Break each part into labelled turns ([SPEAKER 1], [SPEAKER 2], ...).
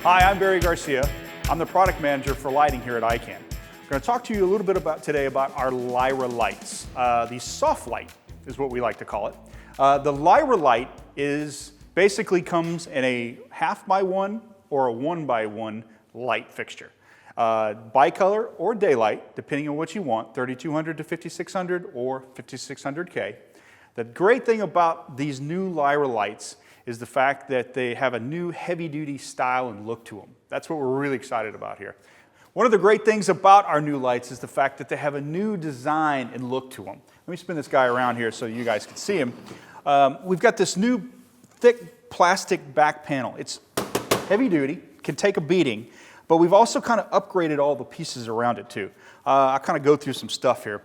[SPEAKER 1] Hi, I'm Barry Garcia. I'm the product manager for lighting here at Ikan. I'm going to talk to you a little bit today about our Lyra lights. The soft light is what we like to call it. The Lyra light basically comes in a 1/2x1 or a 1x1 light fixture. Bi-color or daylight, depending on what you want, 3200 to 5600 or 5600K. The great thing about these new Lyra lights is the fact that they have a new heavy-duty style and look to them. That's what we're really excited about here. One of the great things about our new lights is the fact that they have a new design and look to them. Let me spin this guy around here so you guys can see him. We've got this new thick plastic back panel. It's heavy-duty, can take a beating, but we've also kind of upgraded all the pieces around it too. I'll kind of go through some stuff here.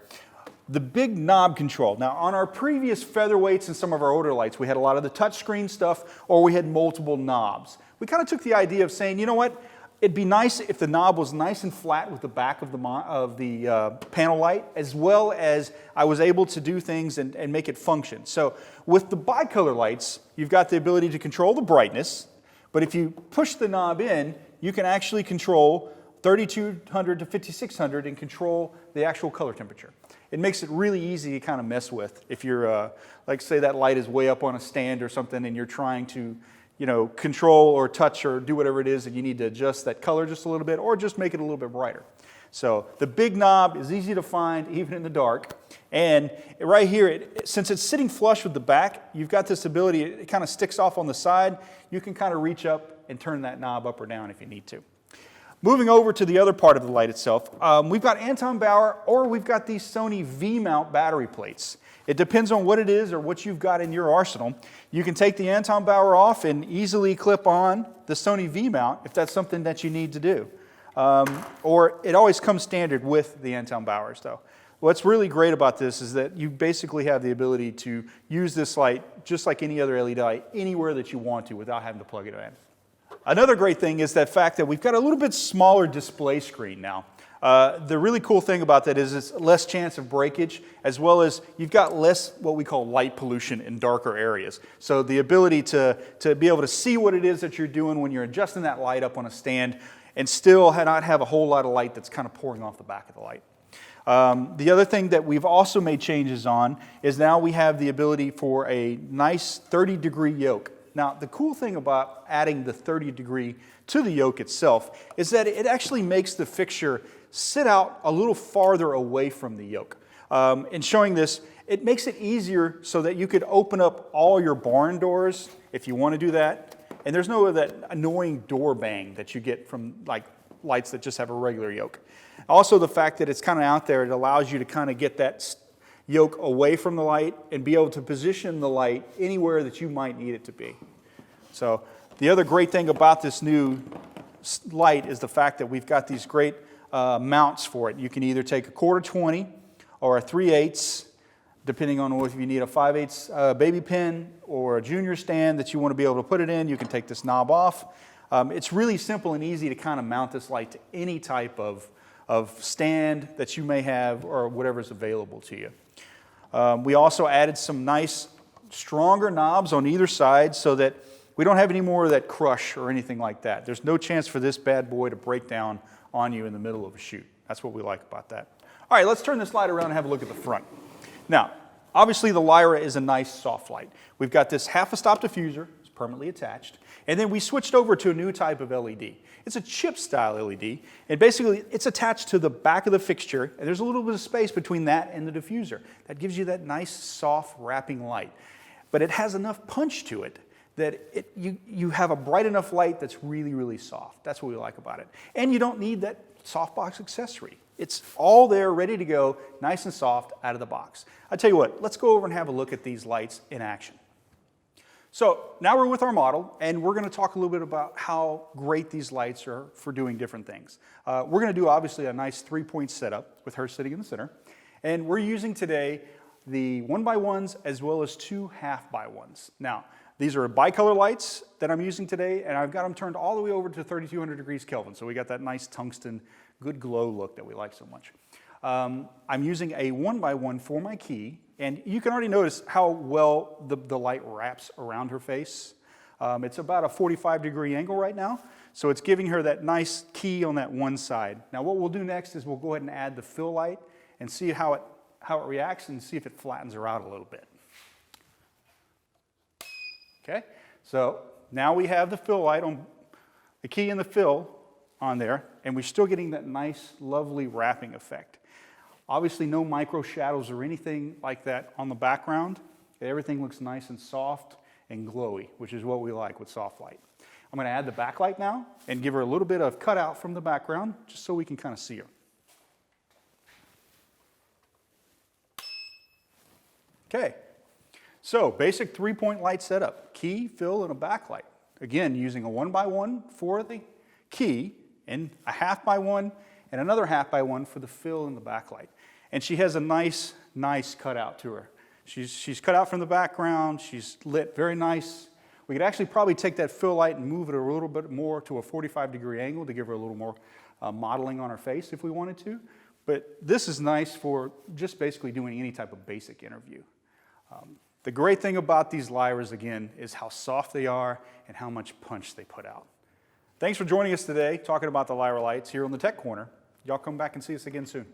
[SPEAKER 1] The big knob control. Now on our previous featherweights and some of our older lights, we had a lot of the touchscreen stuff, or we had multiple knobs. We kind of took the idea of saying, you know what, it'd be nice if the knob was nice and flat with the back of the panel light, as well as I was able to do things and make it function. So with the bi-color lights, you've got the ability to control the brightness, but if you push the knob in, you can actually control 3200 to 5600 and control the actual color temperature. It makes it really easy to kind of mess with if you're, like say that light is way up on a stand or something and you're trying to, control or touch or do whatever it is and you need to adjust that color just a little bit or just make it a little bit brighter. So the big knob is easy to find even in the dark. And right here, since it's sitting flush with the back, you've got this ability, it kind of sticks off on the side. You can kind of reach up and turn that knob up or down if you need to. Moving over to the other part of the light itself, we've got Anton Bauer or we've got these Sony V-mount battery plates. It depends on what it is or what you've got in your arsenal. You can take the Anton Bauer off and easily clip on the Sony V-mount if that's something that you need to do. Or it always comes standard with the Anton Bauers though. What's really great about this is that you basically have the ability to use this light just like any other LED light anywhere that you want to without having to plug it in. Another great thing is that fact that we've got a little bit smaller display screen now. The really cool thing about that is it's less chance of breakage, as well as you've got less what we call light pollution in darker areas. So the ability to be able to see what it is that you're doing when you're adjusting that light up on a stand and still not have a whole lot of light that's kind of pouring off the back of the light. The other thing that we've also made changes on is now we have the ability for a nice 30-degree yoke. Now, the cool thing about adding the 30 degree to the yoke itself is that it actually makes the fixture sit out a little farther away from the yoke. In showing this, it makes it easier so that you could open up all your barn doors if you want to do that. And there's no that annoying door bang that you get from like lights that just have a regular yoke. Also, the fact that it's kind of out there, it allows you to kind of get that yoke away from the light and be able to position the light anywhere that you might need it to be. So the other great thing about this new light is the fact that we've got these great mounts for it. You can either take a 1/4-20 or a 3/8, depending on if you need a 5/8 baby pin or a junior stand that you want to be able to put it in. You can take this knob off. It's really simple and easy to kind of mount this light to any type of stand that you may have or whatever's available to you. We also added some nice stronger knobs on either side so that we don't have any more of that crush or anything like that. There's no chance for this bad boy to break down on you in the middle of a shoot. That's what we like about that. All right, let's turn this light around and have a look at the front. Now, obviously the Lyra is a nice soft light. We've got this 1/2 stop diffuser, it's permanently attached, and then we switched over to a new type of LED. It's a chip style LED, and basically it's attached to the back of the fixture, and there's a little bit of space between that and the diffuser. That gives you that nice soft wrapping light. But it has enough punch to it that you have a bright enough light that's really, really soft. That's what we like about it. And you don't need that softbox accessory. It's all there, ready to go, nice and soft out of the box. I tell you what, let's go over and have a look at these lights in action. So now we're with our model, and we're going to talk a little bit about how great these lights are for doing different things. We're going to do obviously a nice 3-point setup with her sitting in the center. And we're using today the 1x1s as well as 2 1/2x1s. Now, these are bi-color lights that I'm using today, and I've got them turned all the way over to 3200 degrees Kelvin. So we got that nice tungsten, good glow look that we like so much. I'm using a 1x1 for my key, and you can already notice how well the light wraps around her face. It's about a 45-degree angle right now. So it's giving her that nice key on that one side. Now what we'll do next is we'll go ahead and add the fill light and see how it reacts and see if it flattens her out a little bit. Okay, so now we have the fill light on, the key and the fill on there, and we're still getting that nice, lovely wrapping effect. Obviously no micro shadows or anything like that on the background. Everything looks nice and soft and glowy, which is what we like with soft light. I'm going to add the backlight now and give her a little bit of cutout from the background just so we can kind of see her. Okay, so basic 3-point light setup, key, fill, and a backlight. Again, using a 1x1 for the key and a 1/2x1 and another 1/2x1 for the fill and the backlight. And she has a nice cutout to her. She's cut out from the background, she's lit very nice. We could actually probably take that fill light and move it a little bit more to a 45-degree angle to give her a little more modeling on her face if we wanted to. But this is nice for just basically doing any type of basic interview. The great thing about these Lyras, again, is how soft they are and how much punch they put out. Thanks for joining us today, talking about the Lyra lights here on the Tech Corner. Y'all come back and see us again soon.